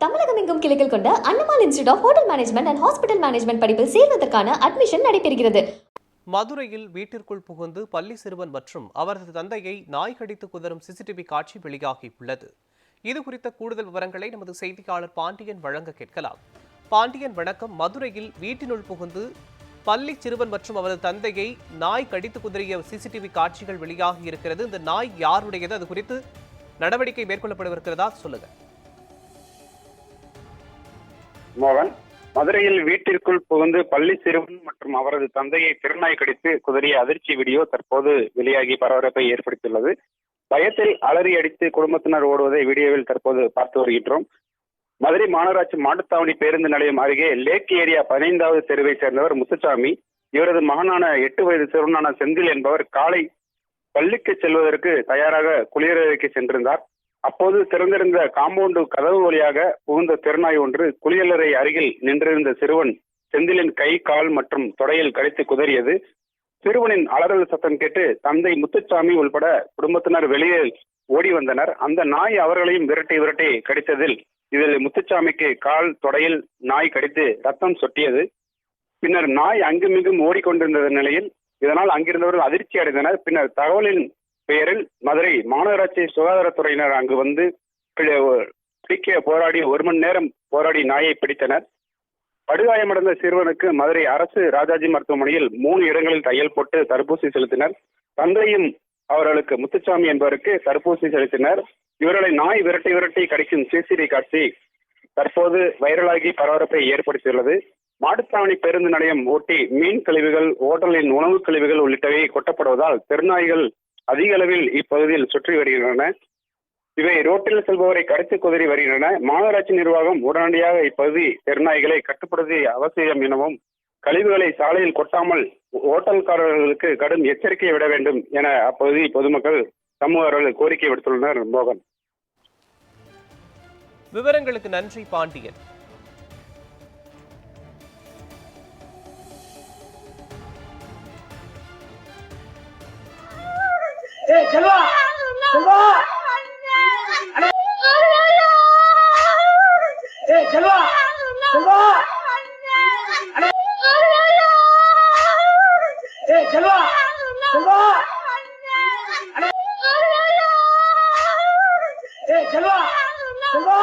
தமிழகம் எங்கும் கிளைகள் கொண்ட Annamal institute of hotel management and hospital management படிப்பில் சேர்வதற்கான அட்மிஷன் நடைபெறுகிறது. மதுரையில் வீட்டிற்குள் புகுந்து பள்ளி சிறுவன் மற்றும் அவரது தந்தையை நாய் கடித்து குதறும் சிசிடிவி காட்சி வெளியாகியுள்ளது. இது குறித்த கூடுதல் விவரங்களை நமது செய்தியாளர் பாண்டியன் வழங்க கேட்கலாம். பாண்டியன் வணக்கம். மதுரையில் வீட்டினுள் புகுந்து பள்ளி சிறுவன் மற்றும் அவரது தந்தையை நாய் கடித்து குதறிய சிசிடிவி காட்சிகள் வெளியாகி இருக்கிறது. இந்த நாய் யாருடையது? அது குறித்து நடவடிக்கை மேற்கொள்ளப்படவிருக்கிறதா? சொல்லுங்க. மோகன், மதுரையில் வீட்டிற்குள் புகுந்து பள்ளி சிறுவன் மற்றும் அவரது தந்தையை திருநாய் கடித்து குதறிய அதிர்ச்சி வீடியோ தற்போது வெளியாகி பரபரப்பை ஏற்படுத்தியுள்ளது. பயத்தில் அலறி அடித்து குடும்பத்தினர் ஓடுவதை வீடியோவில் தற்போது பார்த்து வருகின்றோம். மதுரை மாநகராட்சி மாட்டுத்தாவணி பேருந்து நிலையம் அருகே லேக் ஏரியா 15வது தெருவை சேர்ந்தவர் முத்துசாமி. இவரது மகனான 8 வயது சிறுவனான செந்தில் என்பவர் காலை பள்ளிக்கு செல்வதற்கு தயாராக குளியலறைக்கு சென்றிருந்தார். அப்போது திறந்திருந்த காம்பவுண்டு கதவு வழியாக புகுந்த திருநாய் ஒன்று குளியலறை அருகில் நின்றிருந்த சிறுவன் செந்திலின் கை, கால் மற்றும் தொடையில் கடித்து குதறியது. சிறுவனின் அலறல் சத்தம் கேட்டு தந்தை முத்துசாமி உள்பட குடும்பத்தினர் வெளியே ஓடி வந்தனர். அந்த நாய் அவர்களையும் விரட்டி கடித்ததில் இதில் முத்துசாமிக்கு கால், தொடையில் நாய் கடித்து ரத்தம் சொட்டியது. பின்னர் நாய் அங்குமிங்கும் ஓடிக்கொண்டிருந்த நிலையில் இதனால் அங்கிருந்தவர்கள் அதிர்ச்சி அடைந்தனர். பின்னர் தகவலின் பெயரில் மதுரை மாநகராட்சி சுகாதாரத்துறையினர் அங்கு வந்து பிடிக்க போராடி 1 மணி நேரம் போராடி நாயை பிடித்தனர். படுகாயமடைந்த சிறுவனுக்கு மதுரை அரசு ராஜாஜி மருத்துவமனையில் 3 இடங்களில் தையல் போட்டு தடுப்பூசி செலுத்தினர். தந்தையும் அவர்களுக்கு முத்துசாமி என்பவருக்கு தடுப்பூசி செலுத்தினர். இவர்களை நாய் விரட்டி கடிக்கும் சிசிடிவி காட்சி தற்போது வைரலாகி பரபரப்பை ஏற்படுத்தியுள்ளது. மாட்டுத்தாவணி பேருந்து நிலையம் ஒட்டி மீன் கழிவுகள், ஓட்டலின் உணவு கழிவுகள் உள்ளிட்டவை கொட்டப்படுவதால் தெருநாய்கள் அதிக அளவில் இப்பகுதியில் சுற்றி வருகின்றன. இவை ரோட்டில் செல்பவரை கடித்து குதறி வருகின்றன. மாநகராட்சி நிர்வாகம் உடனடியாக இப்பகுதி தெருநாய்களை கட்டுப்படுத்தி அவசியம் எனவும் கழிவுகளை சாலையில் கொட்டாமல் ஓட்டல்காரர்களுக்கு கடும் எச்சரிக்கை விட வேண்டும் என அப்பகுதி பொதுமக்கள் சமூகர்கள் கோரிக்கை விடுத்துள்ளனர். மோகன், விவரங்களுக்கு நன்றி பாண்டியன். செல்வா செல்வா செல்வா செல்வா செல்வா செல்வா செல்வா செல்வா